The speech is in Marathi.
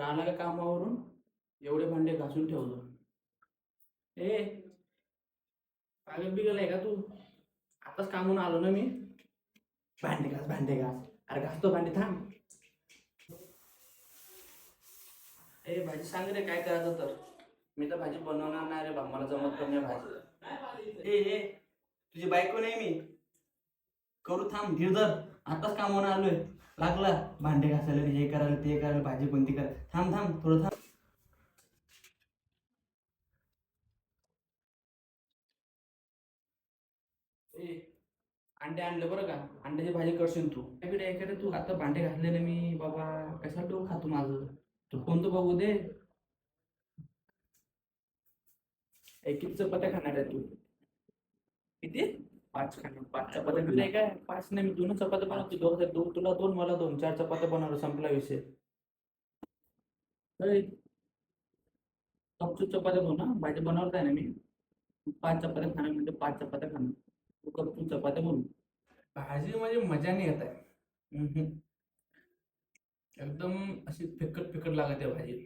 आला का कामावरून एवढे भांडे घासून ठेवलो. ए, पागल बिगल आहे का तू? आताच कामून आलो ना मी. भांडे घास, भांडे घास. अरे घासतो भांडे, थांब. ए, भाजी सांग रे, काय करायचं तर. मी तर भाजी बनवणार नाही रे बा, मला जमत पण नाही भाजी. ए, तुझी बायको नाही मी. करू, थांब, धीर. आताच कामावून आलोय. लागला भांडे घासायला, हे करायला ते करायला, भाजी कोणती करायला. थांब थांब, थोडं थांब. ए, अंडे आणले बरं का, अंड्याची भाजी करशील तू. काय तू, आता भांडे घासले ना मी बाबा. कशाला डोकं खातो माझं? तू फोन तर बघू दे. किती चपात्या खाणार आहे तू? किती? 5 खाणार? 5 चपात्या नाही काय? 5 नाही, मी 2 चपात्या बनवतो. दोन तुला, 2 मला, 2, 4 चपात्या बनवलं, संपला विषय. गपचूप चपात्या बनव ना, भाजी बनवत आहे ना मी. 5 चपात्या खाणार म्हणजे 5 चपात्या खाणार. तू गपचूप चपात्या बनव. भाजी म्हणजे मजा नाही येत आहे. हम्म. एकदम अशी फिकट फिकट लागत आहे भाजी.